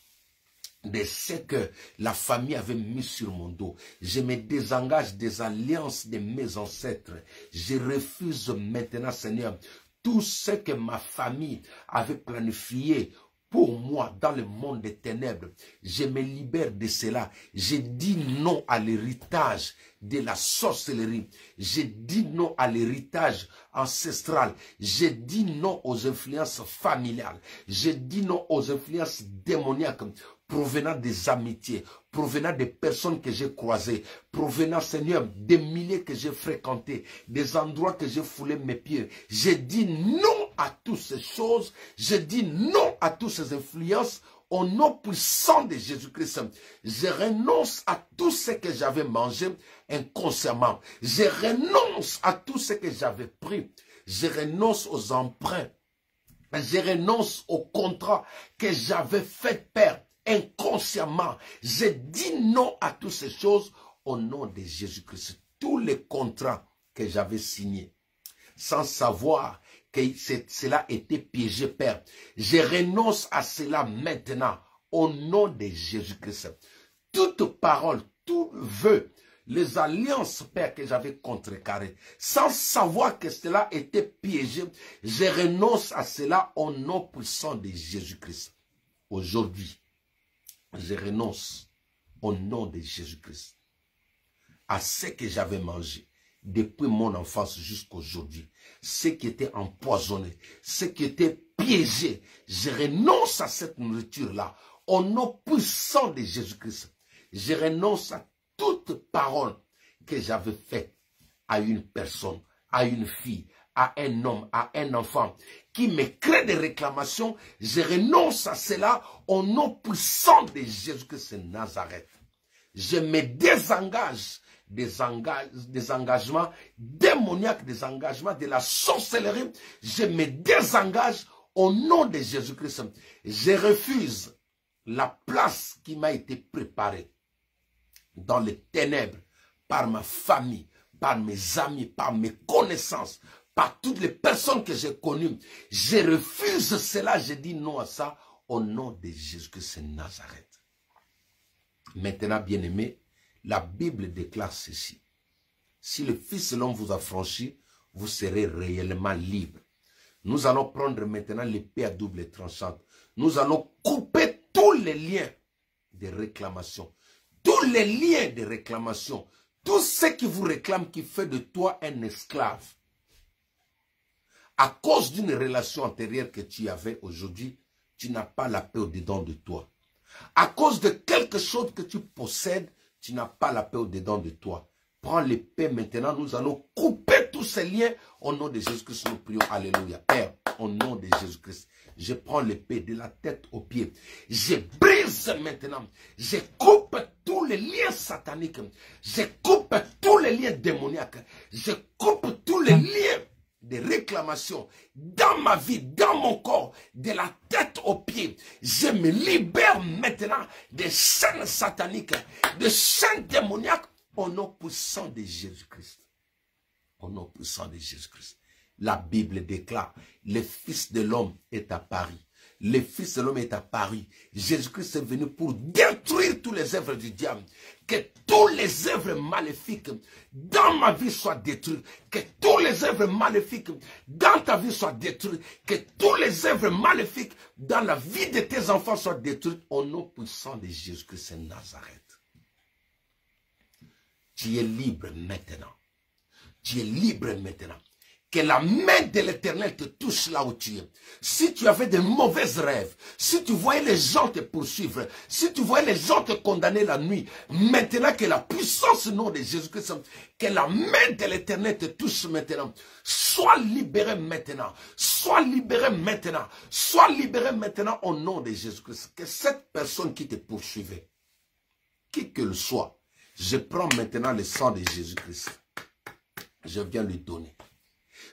de ce que la famille avait mis sur mon dos. Je me désengage des alliances de mes ancêtres. Je refuse maintenant, Seigneur, tout ce que ma famille avait planifié pour moi dans le monde des ténèbres. Je me libère de cela. Je dis non à l'héritage de la sorcellerie. Je dis non à l'héritage ancestral. Je dis non aux influences familiales. Je dis non aux influences démoniaques provenant des amitiés, provenant des personnes que j'ai croisées, provenant, Seigneur, des milliers que j'ai fréquentés, des endroits que j'ai foulé mes pieds. Je dis non à toutes ces choses. Je dis non à toutes ces influences. Au nom puissant de Jésus-Christ, je renonce à tout ce que j'avais mangé inconsciemment. Je renonce à tout ce que j'avais pris. Je renonce aux emprunts. Je renonce aux contrats que j'avais fait, Père, inconsciemment. Je dis non à toutes ces choses au nom de Jésus-Christ. Tous les contrats que j'avais signés, sans savoir que cela était piégé, Père. Je renonce à cela maintenant, au nom de Jésus-Christ. Toute parole, tout vœu, les alliances, Père, que j'avais contrecarrées, sans savoir que cela était piégé, je renonce à cela au nom puissant de Jésus-Christ. Aujourd'hui, je renonce au nom de Jésus-Christ à ce que j'avais mangé depuis mon enfance jusqu'à aujourd'hui, ce qui était empoisonné, ce qui était piégé. Je renonce à cette nourriture-là au nom puissant de Jésus-Christ. Je renonce à toute parole que j'avais faite à une personne, à une fille, à un homme, à un enfant, qui me crée des réclamations. Je renonce à cela au nom puissant de Jésus-Christ de Nazareth. Je me désengage des engagements démoniaques, des engagements de la sorcellerie. Je me désengage au nom de Jésus-Christ. Je refuse la place qui m'a été préparée dans les ténèbres par ma famille, par mes amis, par mes connaissances, par toutes les personnes que j'ai connues. Je refuse cela, je dis non à ça au nom de Jésus-Christ de Nazareth. Maintenant, bien-aimés, La Bible déclare ceci. Si le Fils de l'homme vous a franchi, vous serez réellement libre. Nous allons prendre maintenant l'épée à double tranchante. Nous allons couper tous les liens de réclamation. Tous les liens de réclamation. Tout ce qui vous réclame, qui fait de toi un esclave. À cause d'une relation antérieure que tu avais aujourd'hui, tu n'as pas la paix au-dedans de toi. À cause de quelque chose que tu possèdes, tu n'as pas la paix au-dedans de toi. Prends l'épée maintenant, nous allons couper tous ces liens. Au nom de Jésus-Christ, nous prions. Alléluia. Père, au nom de Jésus-Christ, je prends l'épée de la tête aux pieds. Je brise maintenant. Je coupe tous les liens sataniques. Je coupe tous les liens démoniaques. Je coupe tous les liens de réclamation dans ma vie, dans mon corps, de la tête aux pieds. Je me libère maintenant des chaînes sataniques, des chaînes démoniaques, au nom puissant de Jésus-Christ. Au nom puissant de Jésus-Christ. La Bible déclare, le Fils de l'homme est apparu. Le Fils de l'homme est apparu. Jésus-Christ est venu pour détruire toutes les œuvres du diable. Que toutes les œuvres maléfiques dans ma vie soient détruites. Que toutes les œuvres maléfiques dans ta vie soient détruites. Que toutes les œuvres maléfiques dans la vie de tes enfants soient détruites. Au nom puissant de Jésus-Christ de Nazareth. Tu es libre maintenant. Tu es libre maintenant. Que la main de l'Éternel te touche là où tu es. Si tu avais de mauvais rêves, si tu voyais les gens te poursuivre, si tu voyais les gens te condamner la nuit, maintenant que la puissance au nom de Jésus-Christ, que la main de l'Éternel te touche maintenant. Sois libéré maintenant. Sois libéré maintenant. Sois libéré maintenant au nom de Jésus-Christ. Que cette personne qui te poursuivait, qui que le soit, je prends maintenant le sang de Jésus-Christ. Je viens lui donner.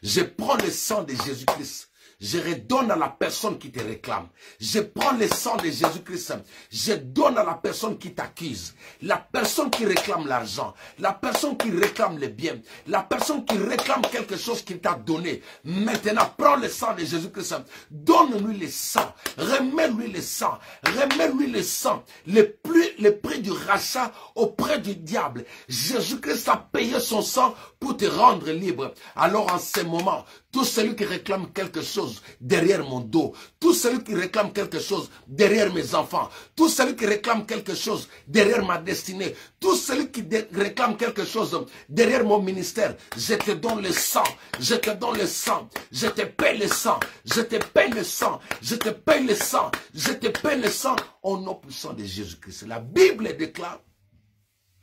Je prends le sang de Jésus-Christ. Je redonne à la personne qui te réclame. Je prends le sang de Jésus-Christ. Je donne à la personne qui t'accuse. La personne qui réclame l'argent. La personne qui réclame les biens. La personne qui réclame quelque chose qu'il t'a donné. Maintenant, prends le sang de Jésus-Christ. Donne-lui le sang. Remets-lui le sang. Remets-lui le sang. Le prix du rachat auprès du diable. Jésus-Christ a payé son sang pour te rendre libre. Alors en ce moment, tout celui qui réclame quelque chose derrière mon dos, tout celui qui réclame quelque chose derrière mes enfants, tout celui qui réclame quelque chose derrière ma destinée, tout celui qui réclame quelque chose derrière mon ministère, je te donne le sang, je te donne le sang, je te paie le sang, je te paie le sang, je te paie le sang, je te paie le sang au nom puissant de Jésus-Christ. La Bible déclare,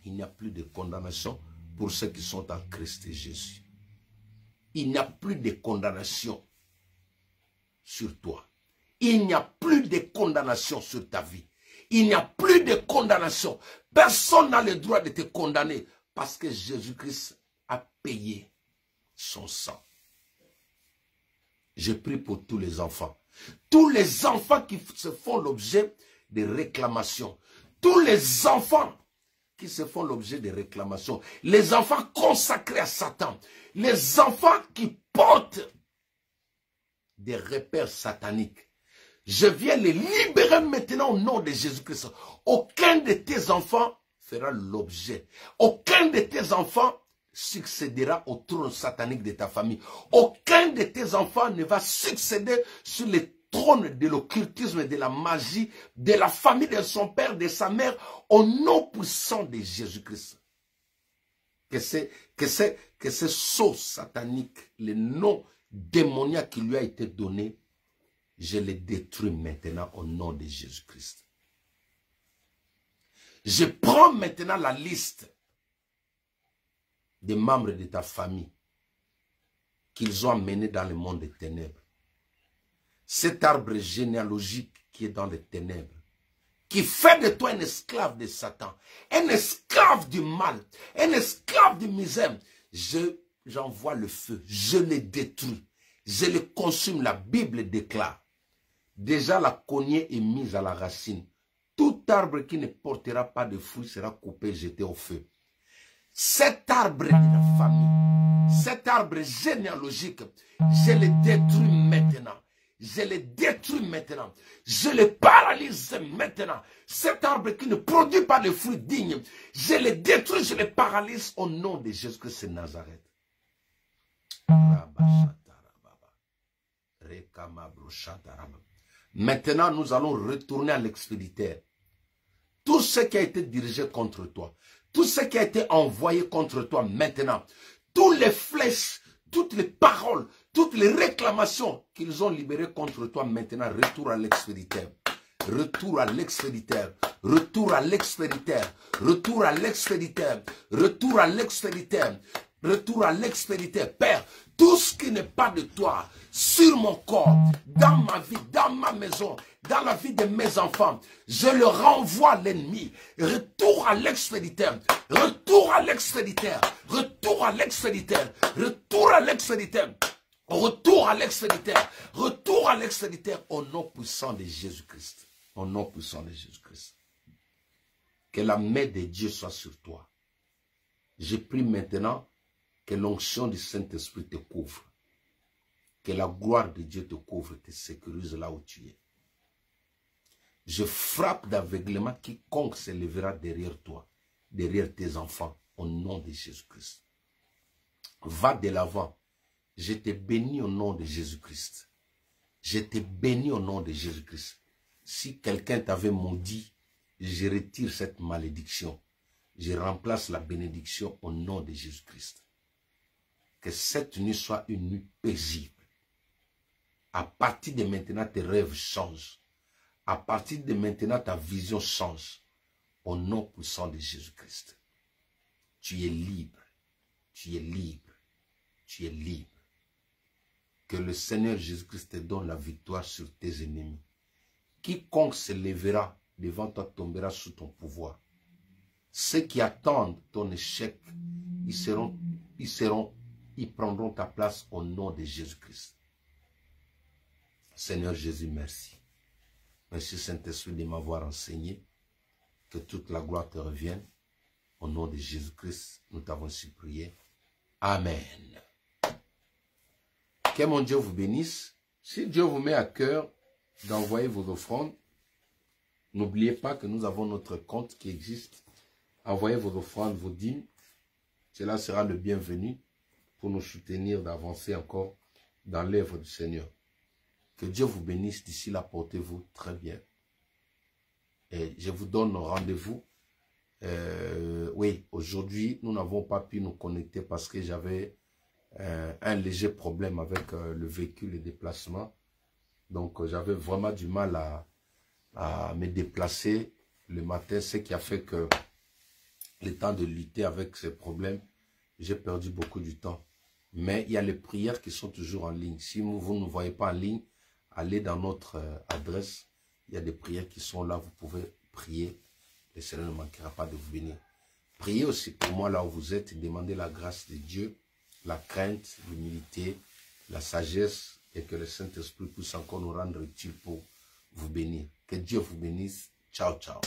il n'y a plus de condamnation pour ceux qui sont en Christ Jésus. Il n'y a plus de condamnation sur toi. Il n'y a plus de condamnation sur ta vie. Il n'y a plus de condamnation. Personne n'a le droit de te condamner parce que Jésus-Christ a payé son sang. Je prie pour tous les enfants. Tous les enfants qui se font l'objet de réclamations. Tous les enfants qui se font l'objet de réclamations. Les enfants consacrés à Satan. Les enfants qui portent des repères sataniques. Je viens les libérer maintenant au nom de Jésus-Christ. Aucun de tes enfants fera l'objet. Aucun de tes enfants succédera au trône satanique de ta famille. Aucun de tes enfants ne va succéder sur le trône de l'occultisme et de la magie, de la famille de son père, de sa mère, au nom puissant de Jésus-Christ. Que ce sceau satanique, le nom démoniaque qui lui a été donné, je le détruis maintenant au nom de Jésus-Christ. Je prends maintenant la liste des membres de ta famille qu'ils ont amenés dans le monde des ténèbres. Cet arbre généalogique qui est dans les ténèbres, qui fait de toi un esclave de Satan, un esclave du mal, un esclave de misère. J'envoie le feu, je le détruis, je le consume. La Bible déclare, déjà la cognée est mise à la racine. Tout arbre qui ne portera pas de fruits sera coupé, jeté au feu. Cet arbre de la famille, cet arbre généalogique, je le détruis maintenant. je les détruis maintenant. Je les paralyse maintenant. Cet arbre qui ne produit pas de fruits dignes, je les détruis, je les paralyse au nom de Jésus-Christ de Nazareth. Maintenant, nous allons retourner à l'expéditeur. Tout ce qui a été dirigé contre toi, tout ce qui a été envoyé contre toi maintenant, toutes les flèches, toutes les paroles, toutes les réclamations qu'ils ont libérées contre toi maintenant, retour à l'expéditeur. Retour à l'expéditeur, retour à l'expéditeur, retour à l'expéditeur, retour à l'expéditeur, retour à l'expéditeur. Père, tout ce qui n'est pas de toi, sur mon corps, dans ma vie, dans ma maison, dans la vie de mes enfants, je le renvoie à l'ennemi. Retour à l'expéditeur, retour à l'expéditeur, retour à l'expéditeur, retour à l'expéditeur, retour à l'expéditeur, retour à l'expéditeur, au nom puissant de Jésus-Christ. Au nom puissant de Jésus-Christ. Que la main de Dieu soit sur toi. Je prie maintenant que l'onction du Saint-Esprit te couvre. Que la gloire de Dieu te couvre, te sécurise là où tu es. Je frappe d'aveuglement quiconque se lèvera derrière toi, derrière tes enfants, au nom de Jésus-Christ. Va de l'avant. Je te bénis au nom de Jésus-Christ. Je te bénis au nom de Jésus-Christ. Si quelqu'un t'avait maudit, je retire cette malédiction. Je remplace la bénédiction au nom de Jésus-Christ. Que cette nuit soit une nuit paisible. À partir de maintenant, tes rêves changent. À partir de maintenant, ta vision change. Au nom puissant de Jésus-Christ. Tu es libre. Tu es libre. Tu es libre. Que le Seigneur Jésus-Christ te donne la victoire sur tes ennemis. Quiconque se lèvera devant toi tombera sous ton pouvoir. Ceux qui attendent ton échec, ils prendront ta place au nom de Jésus-Christ. Seigneur Jésus, merci. Merci Saint-Esprit de m'avoir enseigné. Que toute la gloire te revienne. Au nom de Jésus-Christ, nous t'avons supplié. Amen. Que mon Dieu vous bénisse. Si Dieu vous met à cœur d'envoyer vos offrandes, n'oubliez pas que nous avons notre compte qui existe. Envoyez vos offrandes, vos dîmes. Cela sera le bienvenu pour nous soutenir d'avancer encore dans l'œuvre du Seigneur. Que Dieu vous bénisse. D'ici là, portez-vous très bien. Et je vous donne rendez-vous. Oui, aujourd'hui, nous n'avons pas pu nous connecter parce que j'avais un léger problème avec le véhicule et déplacement. Donc, j'avais vraiment du mal à me déplacer le matin, ce qui a fait que le temps de lutter avec ces problèmes, j'ai perdu beaucoup de temps. Mais il y a les prières qui sont toujours en ligne. Si vous ne voyez pas en ligne, allez dans notre adresse. Il y a des prières qui sont là, vous pouvez prier. Le Seigneur ne manquera pas de vous bénir. Priez aussi pour moi là où vous êtes et demandez la grâce de Dieu, la crainte, l'humilité, la sagesse, et que le Saint-Esprit puisse encore nous rendre utile pour vous bénir. Que Dieu vous bénisse. Ciao, ciao.